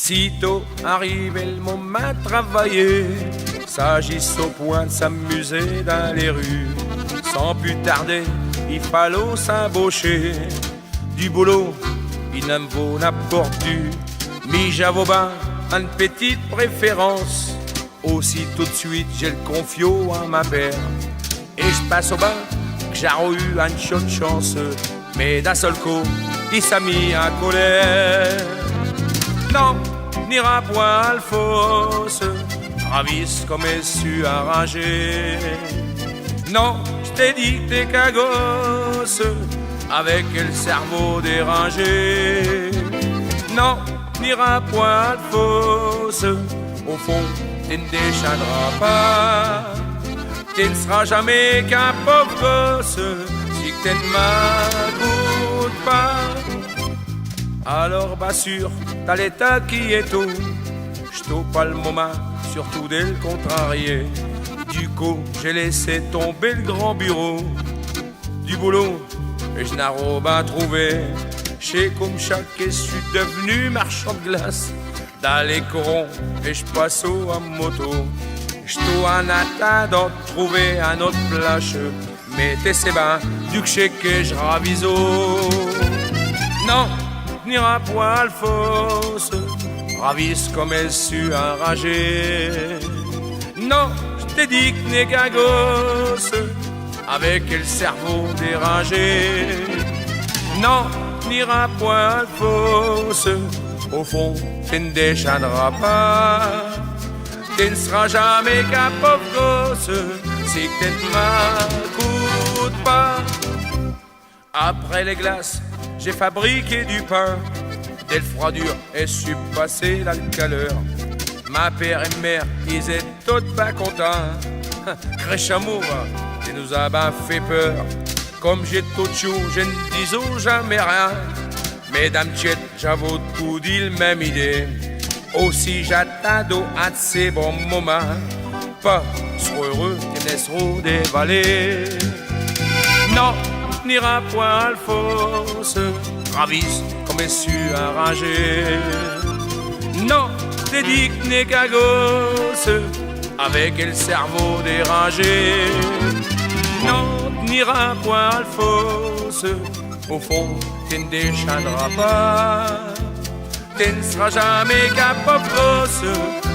Sitôt arrivé le moment de travailler, s'agisse au point de s'amuser dans les rues. Sans plus tarder, il fallait s'embaucher. Du boulot, il n'en vaut n'importe du. Mais j'avoue ben une petite préférence. Aussi tout de suite, j'ai le confio à ma père. Et je passe au bain, que j'ai eu une chaude chance. Mais d'un seul coup, il s'est mis en colère. Non, n'ira point à fausse, ravisse comme elle su arranger. Non, je t'ai dit que t'es qu'un gosse, avec le cerveau dérangé. Non, n'ira point à fausse, au fond, tu ne déchaîneras pas. Tu ne seras jamais qu'un pauvre gosse, si que tu ne m'écoutes pas. Alors, bah sûr, t'as l'état qui est tout. J't'au pas le moment, surtout dès le contrarié. Du coup, j'ai laissé tomber le grand bureau. Du boulot, et je n'ai rien trouvé. Chez comme chaque et je suis devenu marchand de glace. Dans les corons, et je passe à moto. J't'au en attendant de trouver un autre plage. Mais t'es c'est ben, du que j'ai que je raviso. Non, n'ira point à fausse, ravisse comme elle su enrager. Non, je t'ai dit que n'est qu'un gosse, avec le cerveau dérangé. Non, n'ira point à fausse, au fond, tu ne déchaîneras pas. Tu ne seras jamais qu'un pauvre gosse, si tu ne m'écoutes pas. Après les glaces, j'ai fabriqué du pain, dès le froidure et suis passé dans le caleur. Ma père et mère, ils étaient tous pas contents. Crèche amour, tu nous as ben fait peur. Comme j'ai tout chou, je ne dis jamais rien. Mesdames tchètes, j'avoue tout dit le même idée. Aussi j'attends un de ces bons moments. Pas trop heureux, tu me laisseront dévaler. Non, n'ira point à fausse, ravisse comme elle su arranger. Non, t'es dit que n'est qu'un gosse, avec le cerveau dérangé. Non, n'ira point à fausse, au fond, tu ne déchaîneras pas. Tu ne seras jamais qu'un pauvre gosse,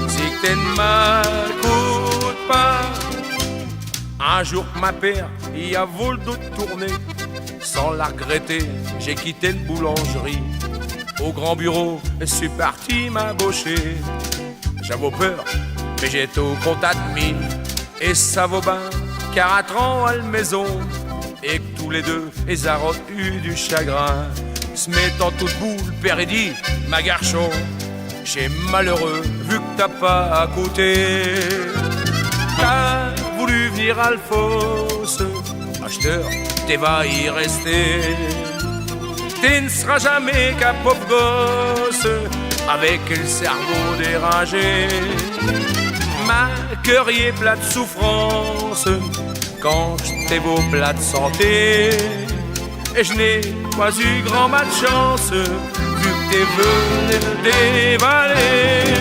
si tu ne m'écoutes pas. Un jour que ma père y a voulu tourner, sans la regretter, j'ai quitté une boulangerie. Au grand bureau, je suis parti m'embaucher. J'avais peur, mais j'ai tout compte admis. Et ça vaut bien 4 ans à la maison. Et que tous les deux, ils ont eu du chagrin. Se mettant toute boule, père et dit, ma garçon, j'ai malheureux vu que t'as pas écouté. T'as voulu venir à Alphonse, acheteur, t'es va y rester. Tu ne seras jamais qu'un pauvre gosse, avec le cerveau dérangé. Ma cœur y est plat de souffrance, quand je t'ai beau plat de santé. Et je n'ai pas eu grand malchance, vu que t'es venu dévaler.